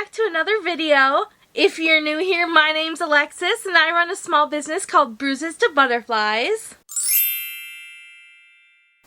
back to another video. If you're new here, my name's Alexis and I run a small business called Bruises to Butterflies.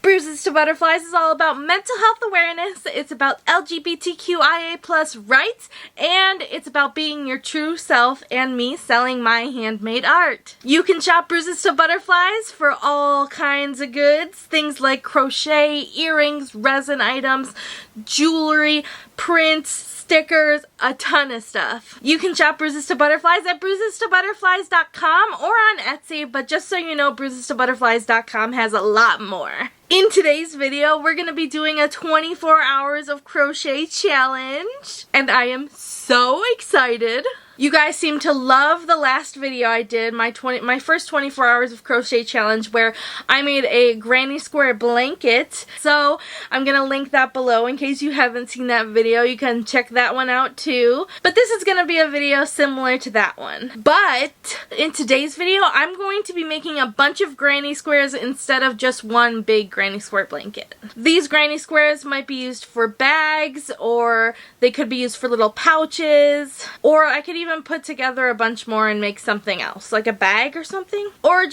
Bruises to Butterflies is all about mental health awareness, it's about LGBTQIA+ rights, and it's about being your true self and me selling my handmade art. You can shop Bruises to Butterflies for all kinds of goods, things like crochet, earrings, resin items, jewelry, prints, stickers, a ton of stuff. You can shop Bruises to Butterflies at bruisestobutterflies.com or on Etsy, but just so you know, bruisestobutterflies.com has a lot more. In today's video, we're going to be doing a 24 hours of crochet challenge, and I am so excited. You guys seem to love the last video I did, my first 24 hours of crochet challenge, where I made a granny square blanket. So I'm going to link that below in case you haven't seen that video. You can check that one out too. But this is going to be a video similar to that one. But in today's video, I'm going to be making a bunch of granny squares instead of just one big granny square blanket. These granny squares might be used for bags, or they could be used for little pouches, or I could even put together a bunch more and make something else, like a bag or something. Or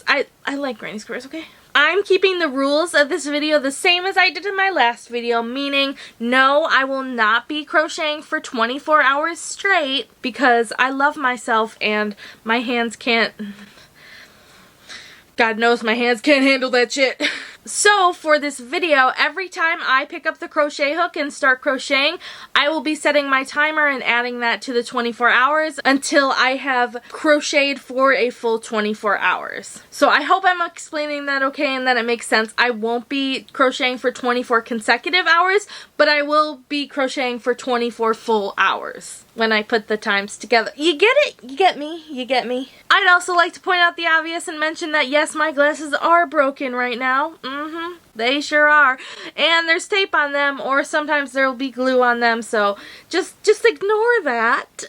I like granny squares, okay? I'm keeping the rules of this video the same as I did in my last video, meaning no, I will not be crocheting for 24 hours straight because I love myself and my hands can't... God knows my hands can't handle that shit. So for this video, every time I pick up the crochet hook and start crocheting, I will be setting my timer and adding that to the 24 hours until I have crocheted for a full 24 hours. So I hope I'm explaining that okay and that it makes sense. I won't be crocheting for 24 consecutive hours, but I will be crocheting for 24 full hours when I put the times together. You get it? You get me? You get me? I'd also like to point out the obvious and mention that yes, my glasses are broken right now. They sure are. And there's tape on them, or sometimes there will be glue on them, so just ignore that.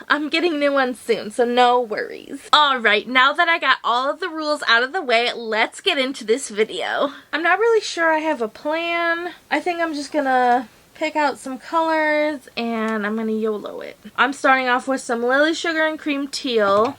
I'm getting new ones soon, so no worries. Alright, now that I got all of the rules out of the way, let's get into this video. I'm not really sure I have a plan. I think I'm just gonna pick out some colors and I'm gonna YOLO it. I'm starting off with some Lily Sugar and Cream Teal.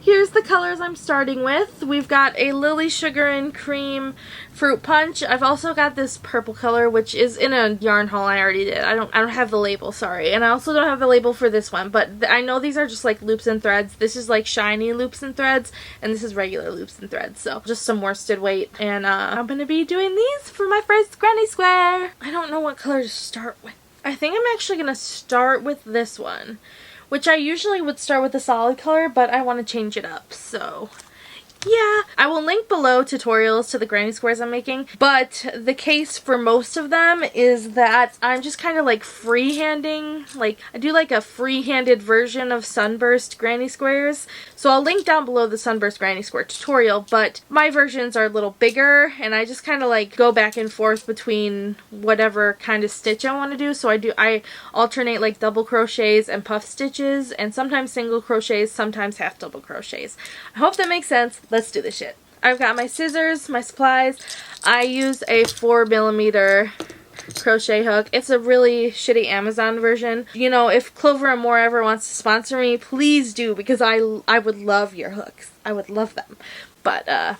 Here's the colors I'm starting with. We've got a Lily Sugar and Cream Fruit Punch. I've also got this purple color, which is in a yarn haul I already did. I don't have the label, sorry. And I also don't have the label for this one, but I know these are just like loops and threads. This is like shiny loops and threads, and this is regular loops and threads. So just some worsted weight. And I'm gonna be doing these for my first granny square. I don't know what color to start with. I think I'm actually gonna start with this one, which I usually would start with a solid color, but I want to change it up, so yeah. I will link below tutorials to the granny squares I'm making, but the case for most of them is that I'm just kind of like freehanding, like I do like a free-handed version of Sunburst granny squares. So I'll link down below the Sunburst granny square tutorial, but my versions are a little bigger and I just kind of like go back and forth between whatever kind of stitch I want to do. So I alternate like double crochets and puff stitches, and sometimes single crochets, sometimes half double crochets. I hope that makes sense. Let's do this shit. I've got my scissors, my supplies. I use a 4mm crochet hook. It's a really shitty Amazon version. You know, if Clover and More ever wants to sponsor me, please do, because I would love your hooks. I would love them. But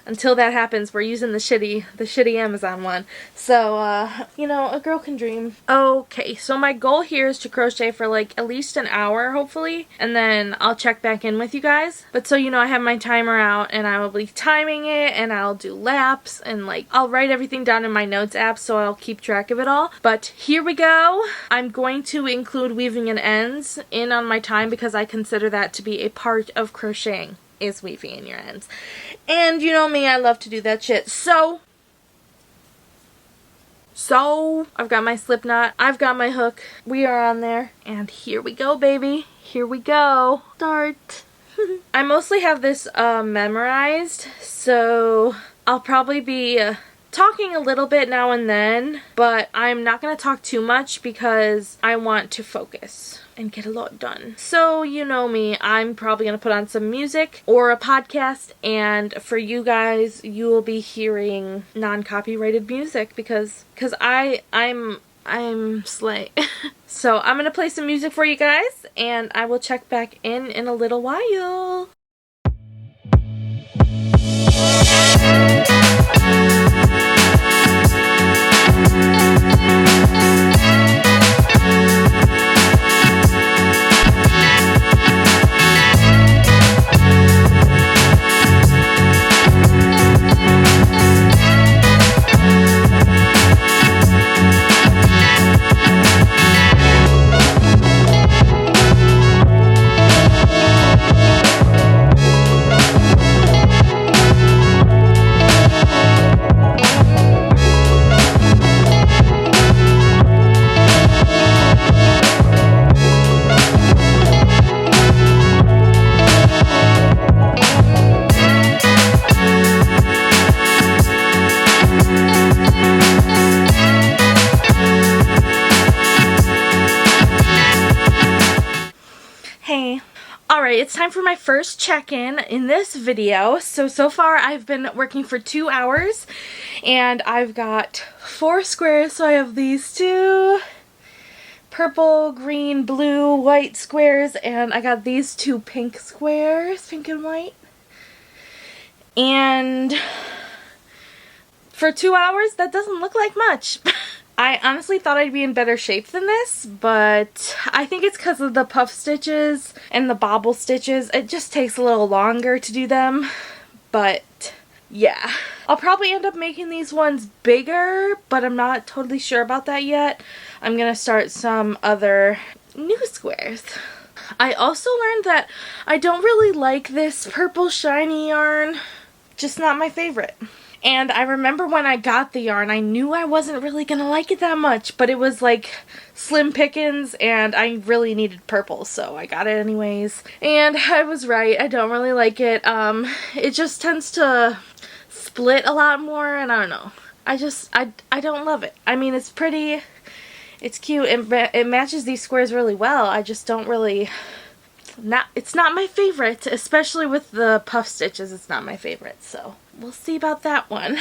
until that happens, we're using the shitty Amazon one. So, you know, a girl can dream. Okay, so my goal here is to crochet for like at least an hour, hopefully, and then I'll check back in with you guys. But so you know, I have my timer out and I will be timing it, and I'll do laps, and like I'll write everything down in my notes app so I'll keep track of it all. But here we go. I'm going to include weaving and ends in on my time because I consider that to be a part of crocheting, is weaving in your ends. And you know me, I love to do that shit. So I've got my slip knot, I've got my hook, we are on there, and here we go, baby. Here we go. Start. I mostly have this memorized, so I'll probably be talking a little bit now and then, but I'm not going to talk too much because I want to focus and get a lot done. So you know me, I'm probably going to put on some music or a podcast, and for you guys, you will be hearing non-copyrighted music because I'm I'm slay. So I'm gonna play some music for you guys, and I will check back in a little while. Hey. Alright, it's time for my first check-in in this video. So far I've been working for 2 hours, and I've got 4 squares. So I have these 2 purple, green, blue, white squares, and I got these 2 pink squares, pink and white. And for 2 hours, that doesn't look like much. I honestly thought I'd be in better shape than this, but I think it's because of the puff stitches and the bobble stitches. It just takes a little longer to do them, but yeah. I'll probably end up making these ones bigger, but I'm not totally sure about that yet. I'm gonna start some other new squares. I also learned that I don't really like this purple shiny yarn. Just not my favorite. And I remember when I got the yarn, I knew I wasn't really gonna like it that much, but it was like slim pickings and I really needed purple, so I got it anyways. And I was right, I don't really like it. It just tends to split a lot more, and I don't know. I don't love it. I mean, it's pretty, it's cute, and it matches these squares really well. I just don't really, it's not my favorite, especially with the puff stitches. It's not my favorite, so we'll see about that one.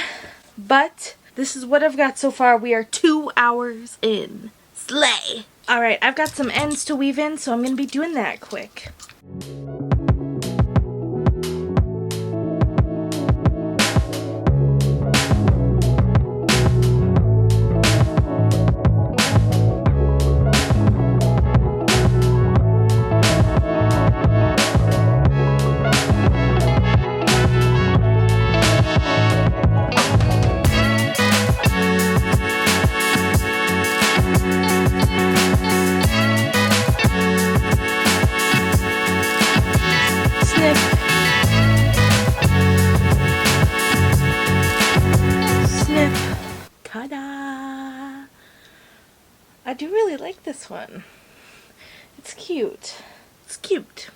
But this is what I've got so far. We are 2 hours in. Slay! Alright, I've got some ends to weave in, so I'm going to be doing that quick. I do really like this one. It's cute. It's cute.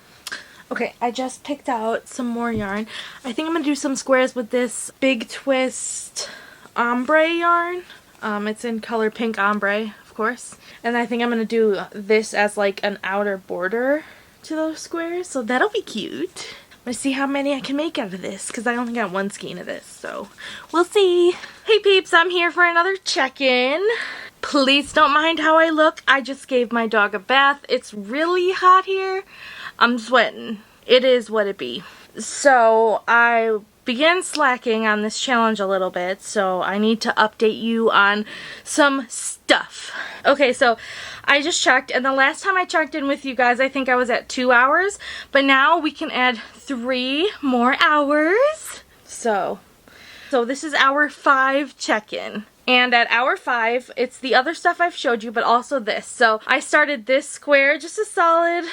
Okay, I just picked out some more yarn. I think I'm going to do some squares with this Big Twist ombre yarn. It's in color pink ombre, of course. And I think I'm going to do this as like an outer border to those squares. So that'll be cute. I'm going to see how many I can make out of this, because I only got 1 skein of this, so we'll see. Hey peeps, I'm here for another check-in. Please don't mind how I look. I just gave my dog a bath. It's really hot here. I'm sweating. It is what it be. So I began slacking on this challenge a little bit, so I need to update you on some stuff. Okay, so I just checked, and the last time I checked in with you guys, I think I was at 2 hours, but now we can add 3 more hours. So this is hour 5 check-in. And at hour 5, it's the other stuff I've showed you, but also this. So I started this square, just a solid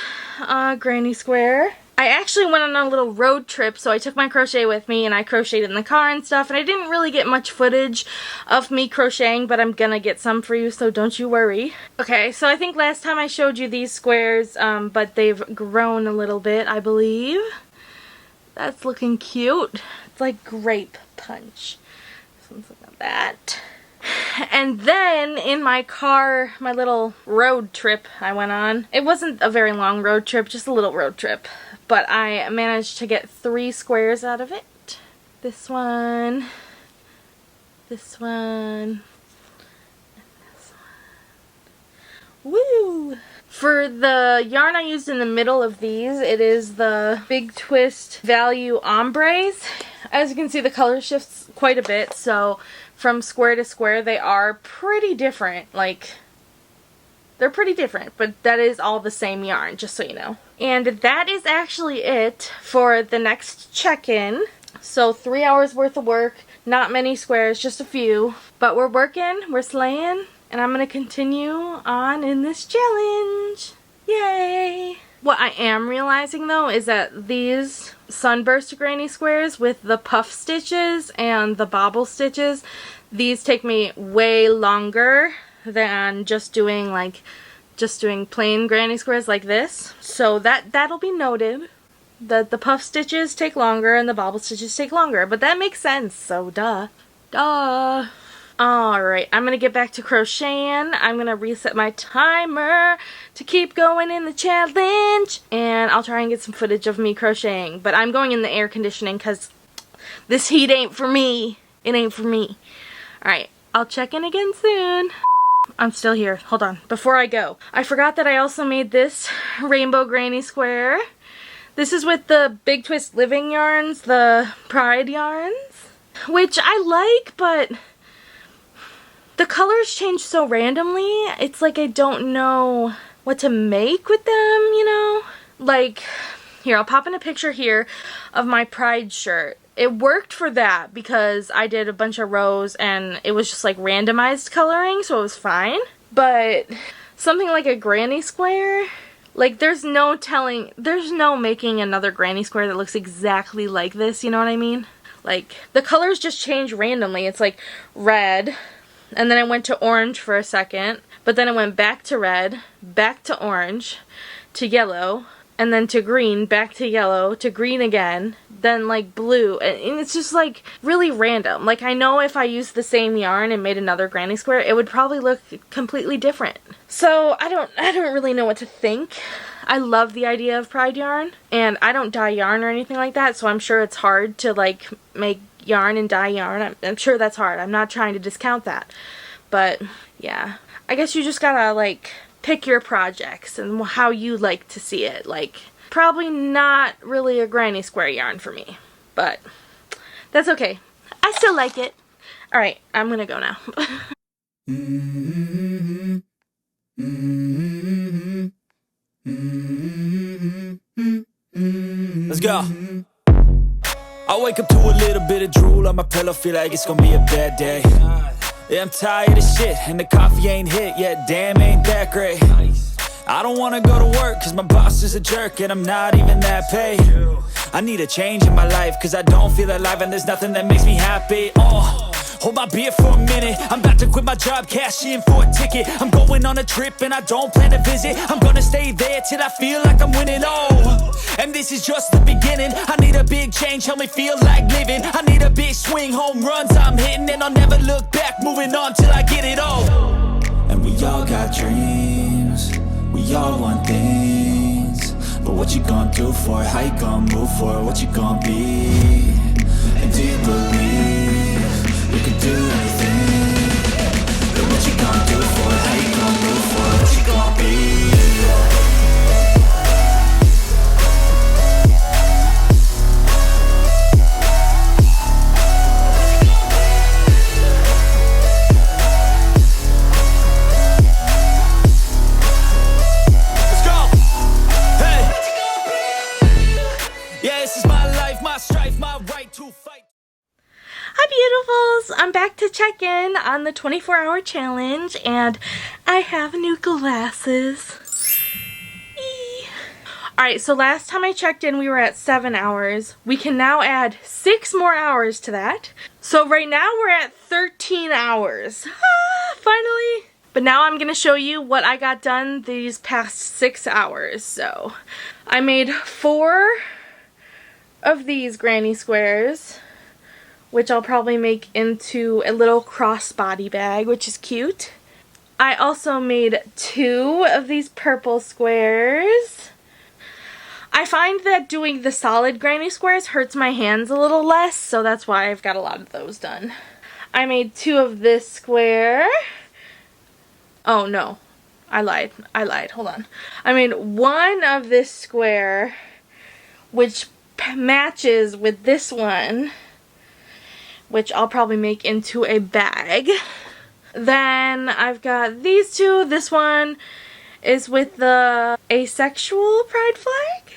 granny square. I actually went on a little road trip, so I took my crochet with me and I crocheted in the car and stuff, and I didn't really get much footage of me crocheting, but I'm gonna get some for you, so don't you worry. Okay, so I think last time I showed you these squares, but they've grown a little bit, I believe. That's looking cute. It's like grape punch. Something like that. And then in my car, my little road trip I went on, it wasn't a very long road trip, just a little road trip, but I managed to get 3 squares out of it. This one, this one, and this one. For the yarn I used in the middle of these, it is the Big Twist Value Ombres. As you can see, the color shifts quite a bit, so from square to square they are pretty different. Like, they're pretty different, but that is all the same yarn, just so you know. And that is actually it for the next check-in. So 3 hours worth of work, not many squares, just a few. But we're working, we're slaying, and I'm going to continue on in this challenge. Yay! What I am realizing though is that these Sunburst granny squares with the puff stitches and the bobble stitches, these take me way longer than just doing plain granny squares like this. So that'll be noted. That the puff stitches take longer and the bobble stitches take longer, but that makes sense, so duh. Alright, I'm gonna get back to crocheting. I'm gonna reset my timer to keep going in the challenge, and I'll try and get some footage of me crocheting, but I'm going in the air conditioning because this heat ain't for me. It ain't for me. Alright, I'll check in again soon. I'm still here. Hold on. Before I go, I forgot that I also made this rainbow granny square. This is with the Big Twist Living yarns, the Pride yarns, which I like, but the colors change so randomly. It's like I don't know what to make with them, you know? Like, here, I'll pop in a picture here of my Pride shirt. It worked for that because I did a bunch of rows and it was just like randomized coloring, so it was fine. But something like a granny square, like there's no making another granny square that looks exactly like this, you know what I mean? Like, the colors just change randomly. It's like red, and then it went to orange for a second, but then it went back to red, back to orange, to yellow, and then to green, back to yellow, to green again, then like blue, and it's just like really random. Like, I know if I used the same yarn and made another granny square, it would probably look completely different. So I don't really know what to think. I love the idea of Pride yarn, and I don't dye yarn or anything like that, so I'm sure it's hard to like make yarn and dye yarn. I'm sure that's hard. I'm not trying to discount that, but yeah, I guess you just gotta like pick your projects and how you like to see it. Like, probably not really a granny square yarn for me, but that's okay. I still like it. Alright, I'm gonna go now. Let's go. I wake up to a little bit of drool on my pillow, feel like it's gonna be a bad day. Yeah, I'm tired of shit, and the coffee ain't hit yet, damn, ain't that great. I don't wanna go to work, cause my boss is a jerk, and I'm not even that paid. I need a change in my life, cause I don't feel alive, and there's nothing that makes me happy. Hold my beer for a minute, I'm about to quit my job, cash in for a ticket. I'm going on a trip and I don't plan to visit. I'm gonna stay there till I feel like I'm winning, and this is just the beginning. I need a big change, help me feel like living. I need a big swing, home runs I'm hitting, and I'll never look back, moving on till I get it all. And we all got dreams, we all want things, but what you gonna do for it? How you gonna move for it? What you gonna be? And do you believe you can do anything? But what you gonna do for it? How you gonna move for it? What you gonna be? Let's go! Hey! Yeah, this is my life, my strife, my right to fight. Hi beautifuls! I'm back to check in on the 24-hour challenge, and I have new glasses. Alright, so last time I checked in we were at 7 hours. We can now add 6 more hours to that. So right now we're at 13 hours. Finally! But now I'm going to show you what I got done these past 6 hours. So I made 4 of these granny squares, which I'll probably make into a little crossbody bag, which is cute. I also made 2 of these purple squares. I find that doing the solid granny squares hurts my hands a little less, so that's why I've got a lot of those done. I made 2 of this square. Oh no, I lied. Hold on. I made one of this square, which matches with this one, which I'll probably make into a bag. Then I've got these two. This one is with the asexual pride flag,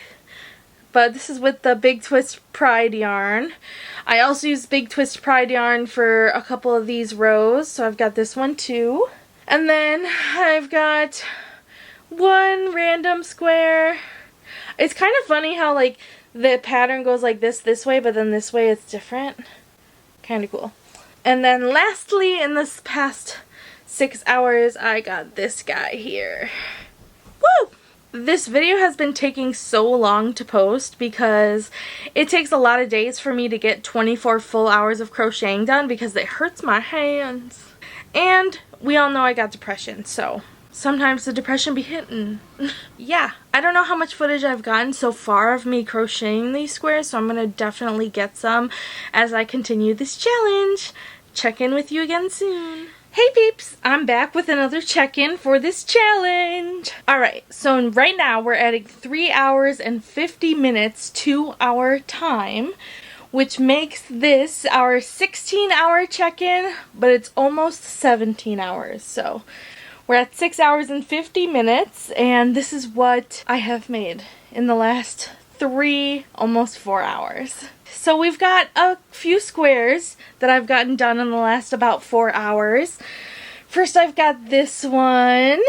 but this is with the Big Twist Pride yarn. I also use Big Twist Pride yarn for a couple of these rows, so I've got this one too. And then I've got one random square. It's kind of funny how like the pattern goes like this way, but then this way it's different. Kind of cool. And then lastly, in this past 6 hours, I got this guy here. Woo! This video has been taking so long to post because it takes a lot of days for me to get 24 full hours of crocheting done because it hurts my hands. And we all know I got depression, so sometimes the depression be hitting. Yeah, I don't know how much footage I've gotten so far of me crocheting these squares, so I'm going to definitely get some as I continue this challenge. Check in with you again soon. Hey peeps, I'm back with another check-in for this challenge. Alright, so right now we're adding 3 hours and 50 minutes to our time, which makes this our 16-hour check-in, but it's almost 17 hours. So we're at 6 hours and 50 minutes, and this is what I have made in the last 3, almost 4 hours. So we've got a few squares that I've gotten done in the last about 4 hours. First I've got this one.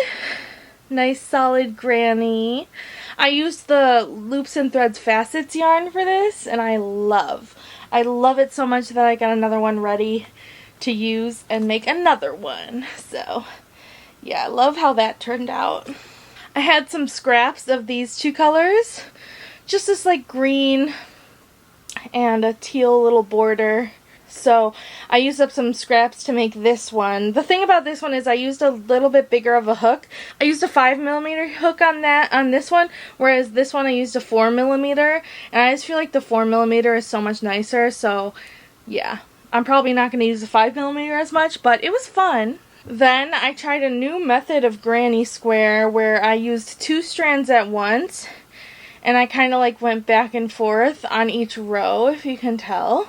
Nice solid granny. I used the Loops and Threads Facets yarn for this, and I love it so much that I got another one ready to use and make another one. So yeah, I love how that turned out. I had some scraps of these two colors. Just this like green and a teal little border. So I used up some scraps to make this one. The thing about this one is I used a little bit bigger of a hook. I used a 5mm hook on this one, whereas this one I used a 4mm, and I just feel like the 4mm is so much nicer. So yeah, I'm probably not going to use the 5mm as much, but it was fun. Then I tried a new method of granny square where I used 2 strands at once, and I kind of like went back and forth on each row, if you can tell.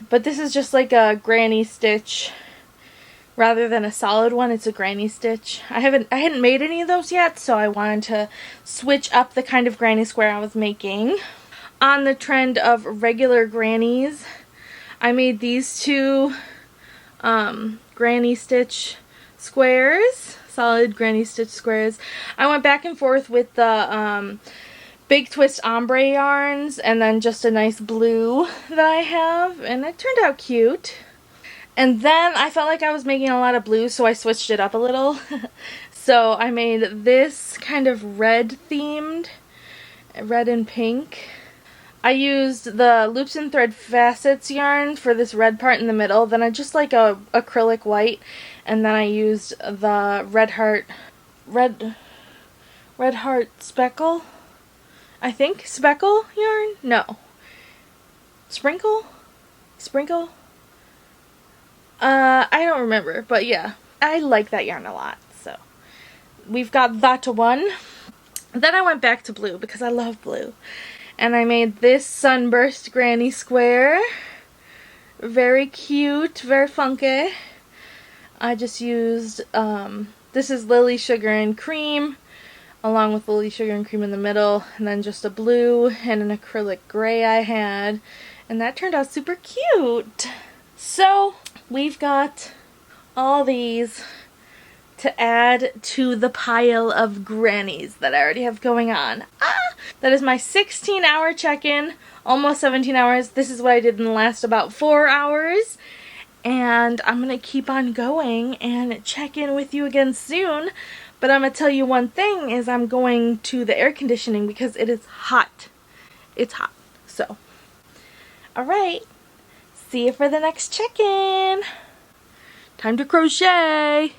But this is just like a granny stitch rather than a solid one. It's a granny stitch. I hadn't made any of those yet, so I wanted to switch up the kind of granny square I was making. On the trend of regular grannies, I made these two granny stitch squares, solid granny stitch squares. I went back and forth with the Big Twist ombre yarns and then just a nice blue that I have, and it turned out cute. And then I felt like I was making a lot of blue, so I switched it up a little. So I made this kind of red themed, red and pink. I used the Loops and Thread Facets yarn for this red part in the middle. Then I just like a acrylic white, and then I used the red heart speckle. I think speckle yarn? No. Sprinkle? I don't remember, but yeah. I like that yarn a lot, so. We've got that one. Then I went back to blue because I love blue. And I made this Sunburst granny square. Very cute, very funky. I just used, this is Lily Sugar and Cream, along with Lily Sugar and Cream in the middle, and then just a blue and an acrylic gray I had, and that turned out super cute. So we've got all these to add to the pile of grannies that I already have going on. That is my 16-hour check-in, almost 17 hours. This is what I did in the last about 4 hours, and I'm gonna keep on going and check in with you again soon. But I'm going to tell you one thing is I'm going to the air conditioning because it is hot. It's hot. So, alright. See you for the next check-in. Time to crochet.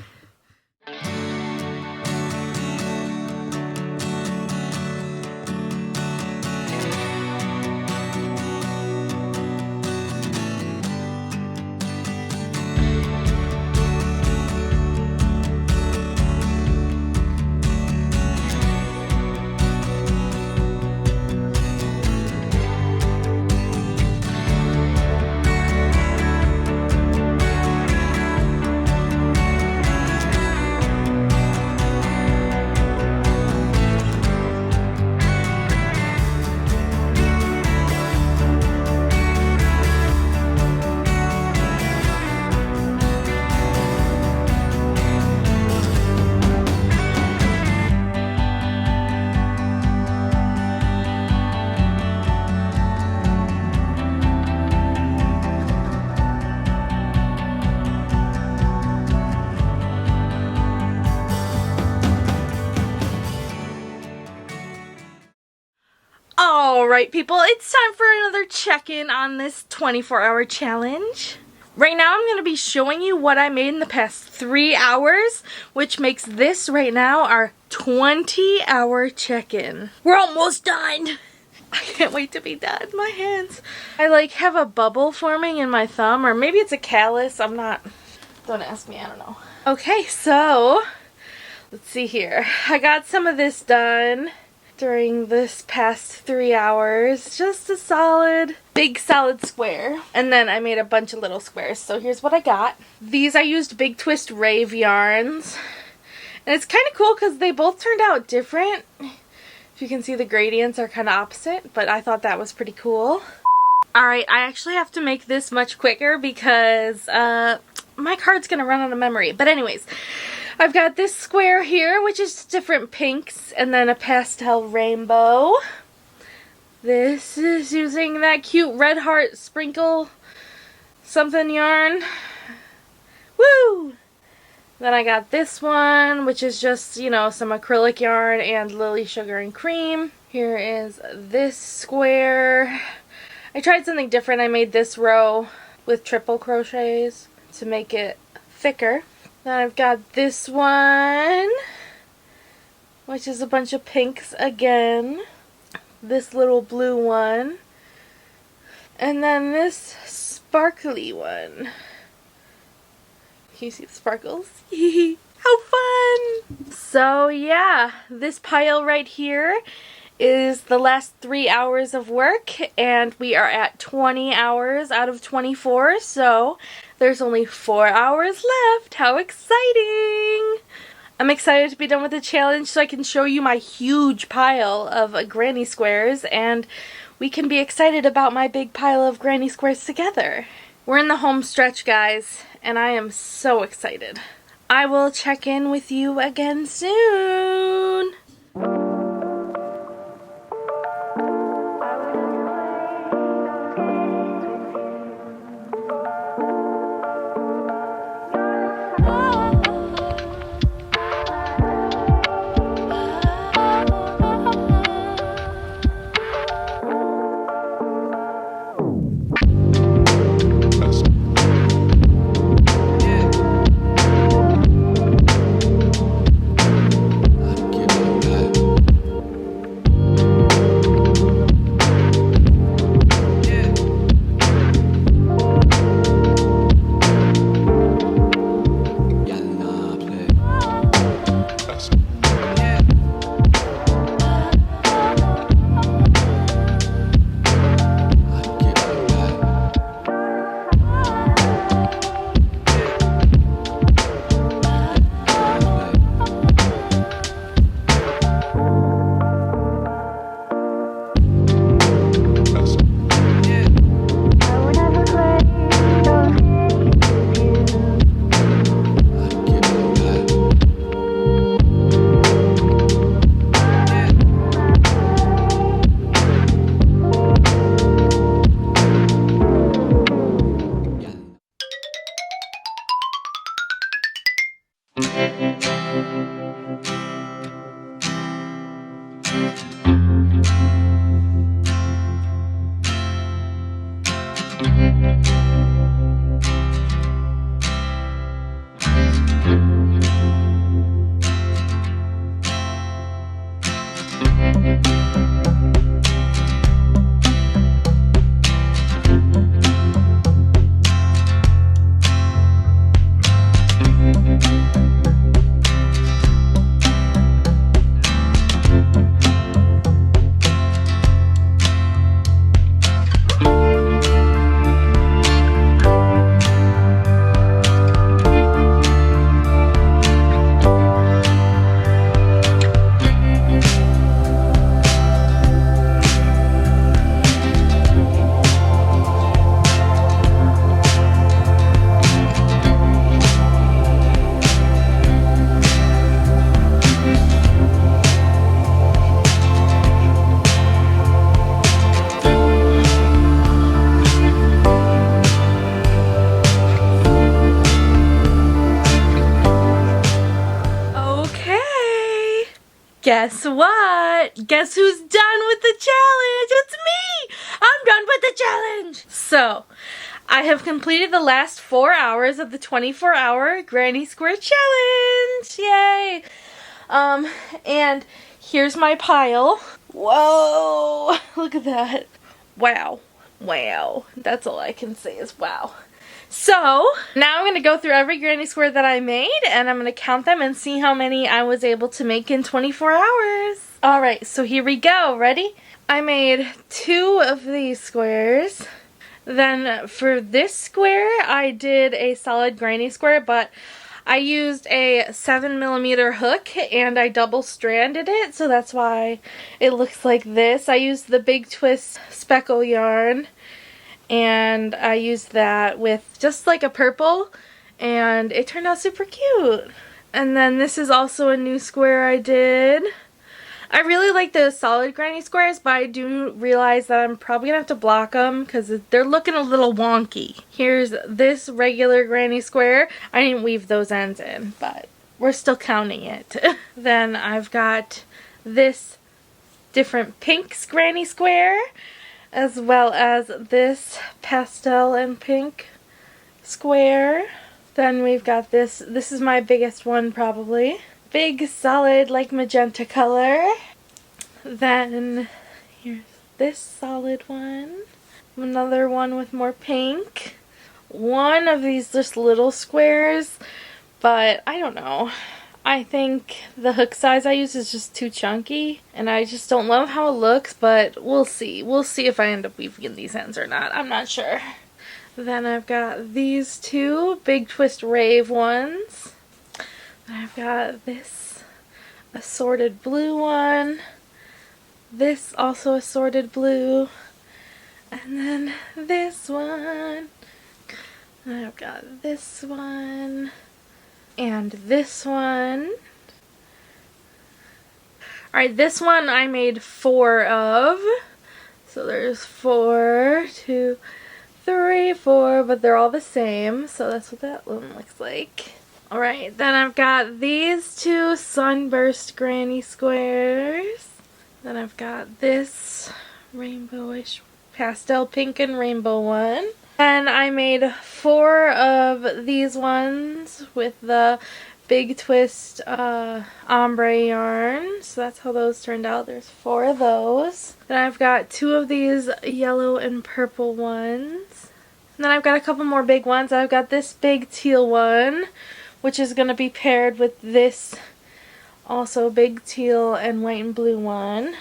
Alright people, it's time for another check-in on this 24-hour challenge. Right now I'm going to be showing you what I made in the past 3 hours, which makes this right now our 20-hour check-in. We're almost done! I can't wait to be done. My hands. I have a bubble forming in my thumb, or maybe it's a callus. Don't ask me, I don't know. Okay, so let's see here. I got some of this done during this past 3 hours. Just a big solid square. And then I made a bunch of little squares. So here's what I got. These I used Big Twist Rave yarns. And it's kind of cool because they both turned out different. If you can see, the gradients are kind of opposite, but I thought that was pretty cool. Alright, I actually have to make this much quicker because my card's going to run out of memory. But anyways, I've got this square here, which is different pinks, and then a pastel rainbow. This is using that cute red heart sprinkle something yarn. Woo! Then I got this one, which is just, you know, some acrylic yarn and lily sugar and cream. Here is this square. I tried something different. I made this row with triple crochets to make it thicker. Then I've got this one, which is a bunch of pinks again. This little blue one. And then this sparkly one. Can you see the sparkles? How fun! So yeah, this pile right here is the last 3 hours of work, and we are at 20 hours out of 24, so there's only 4 hours left. How exciting! I'm excited to be done with the challenge so I can show you my huge pile of granny squares, and we can be excited about my big pile of granny squares together. We're in the home stretch, guys, and I am so excited. I will check in with you again soon. Guess what? Guess who's done with the challenge? It's me! I'm done with the challenge! So, I have completed the last 4 hours of the 24-hour Granny Square Challenge! Yay! And here's my pile. Whoa! Look at that. Wow. Wow. That's all I can say is wow. So, now I'm going to go through every Granny Square that I made, and I'm going to count them and see how many I was able to make in 24 hours. Alright, so here we go. Ready? I made 2 of these squares. Then for this square, I did a solid Granny Square, but I used a 7mm hook and I double stranded it, so that's why it looks like this. I used the Big Twist speckle yarn, and I used that with just like a purple, and it turned out super cute. And then this is also a new square I did. I really like the solid Granny Squares, but I do realize that I'm probably going to have to block them because they're looking a little wonky. Here's this regular Granny Square. I didn't weave those ends in, but we're still counting it. Then I've got this different pink Granny Square, as well as this pastel and pink square. Then we've got this. This is my biggest one probably. Big solid like magenta color. Then here's this solid one. Another one with more pink. One of these just little squares, but I don't know. I think the hook size I use is just too chunky, and I just don't love how it looks, but we'll see. We'll see if I end up weaving these ends or not. I'm not sure. Then I've got these 2 Big Twist Rave ones. I've got this assorted blue one, this also assorted blue, and then this one. And I've got this one, and this one. Alright, this one I made 4 of. So there's 4, 2, 3, 4, but they're all the same, so that's what that one looks like. Alright, then I've got these 2 Sunburst Granny Squares. Then I've got this rainbowish pastel pink and rainbow one. And I made 4 of these ones with the Big Twist ombre yarn. So that's how those turned out. There's 4 of those. Then I've got 2 of these yellow and purple ones. And then I've got a couple more big ones. I've got this big teal one, which is going to be paired with this also big teal and white and blue one.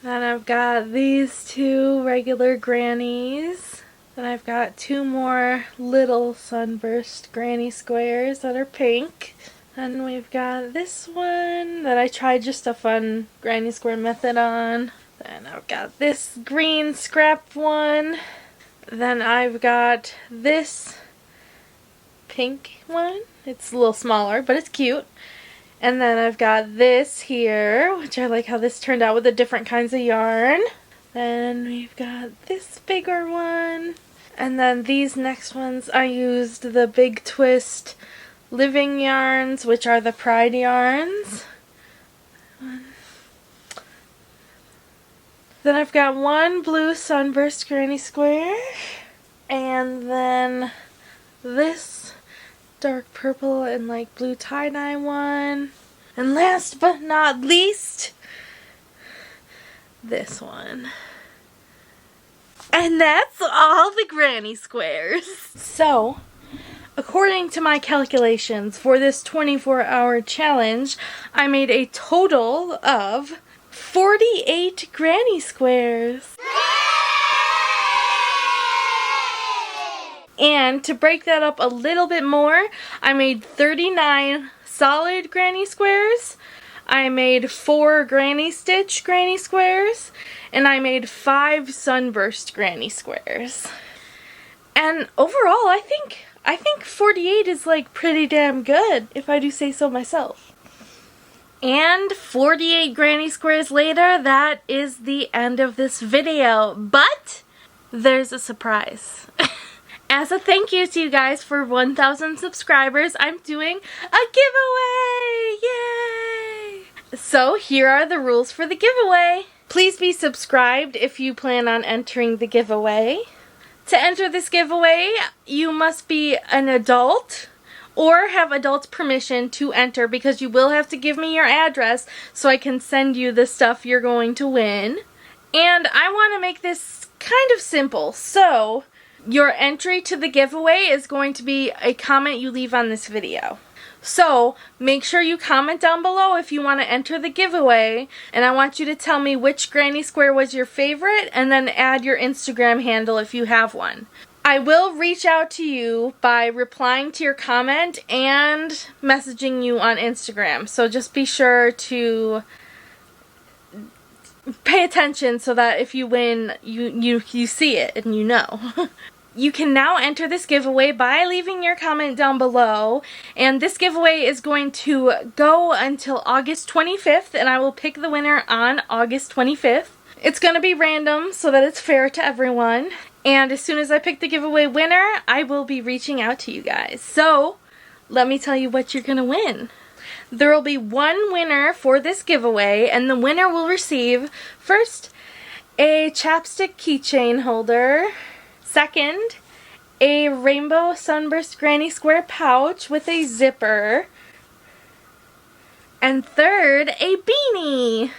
Then I've got these 2 regular grannies. Then I've got 2 more little Sunburst Granny Squares that are pink. And we've got this one that I tried just a fun Granny Square method on. Then I've got this green scrap one. Then I've got this pink one. It's a little smaller, but it's cute. And then I've got this here, which I like how this turned out with the different kinds of yarn. Then we've got this bigger one. And then these next ones, I used the Big Twist Living yarns, which are the Pride yarns. Then I've got 1 blue Sunburst Granny Square. And then this dark purple and like blue tie-dye one. And last but not least, this one. And that's all the Granny Squares. So, according to my calculations for this 24-hour challenge, I made a total of 48 Granny Squares. And to break that up a little bit more, I made 39 solid Granny Squares, I made 4 Granny Stitch Granny Squares, and I made 5 Sunburst Granny Squares. And overall, I think 48 is like pretty damn good, if I do say so myself. And 48 Granny Squares later, that is the end of this video. But there's a surprise. As a thank you to you guys for 1,000 subscribers, I'm doing a giveaway! Yay! So here are the rules for the giveaway. Please be subscribed if you plan on entering the giveaway. To enter this giveaway, you must be an adult or have adult permission to enter, because you will have to give me your address so I can send you the stuff you're going to win. And I want to make this kind of simple. So your entry to the giveaway is going to be a comment you leave on this video. So make sure you comment down below if you want to enter the giveaway, and I want you to tell me which granny square was your favorite, and then add your Instagram handle if you have one. I will reach out to you by replying to your comment and messaging you on Instagram, so just be sure to pay attention so that if you win, you see it and you know. You can now enter this giveaway by leaving your comment down below, and this giveaway is going to go until August 25th, and I will pick the winner on August 25th. It's going to be random so that it's fair to everyone, and as soon as I pick the giveaway winner, I will be reaching out to you guys. So, let me tell you what you're going to win. There will be one winner for this giveaway, and the winner will receive, first, a chapstick keychain holder. Second, a rainbow Sunburst granny square pouch with a zipper. And third, a beanie.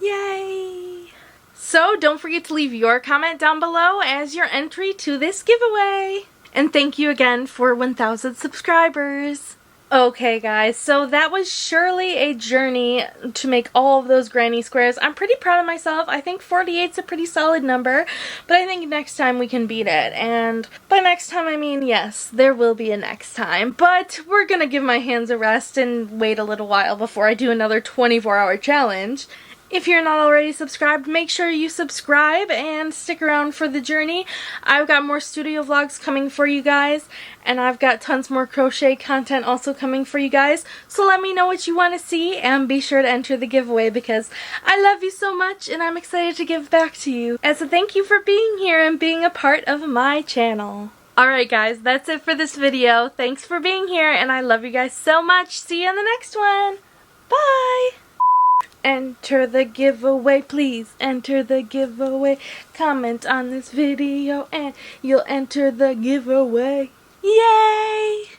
Yay! So don't forget to leave your comment down below as your entry to this giveaway. And thank you again for 1,000 subscribers. Okay guys, so that was surely a journey to make all of those granny squares. I'm pretty proud of myself. I think 48's a pretty solid number, but I think next time we can beat it. And by next time I mean, yes, there will be a next time, but we're gonna give my hands a rest and wait a little while before I do another 24-hour challenge. If you're not already subscribed, make sure you subscribe and stick around for the journey. I've got more studio vlogs coming for you guys, and I've got tons more crochet content also coming for you guys. So let me know what you want to see, and be sure to enter the giveaway because I love you so much and I'm excited to give back to you as a thank you for being here and being a part of my channel. Alright guys, that's it for this video. Thanks for being here, and I love you guys so much. See you in the next one. Bye! Enter the giveaway, please. Enter the giveaway. Comment on this video and you'll enter the giveaway. Yay!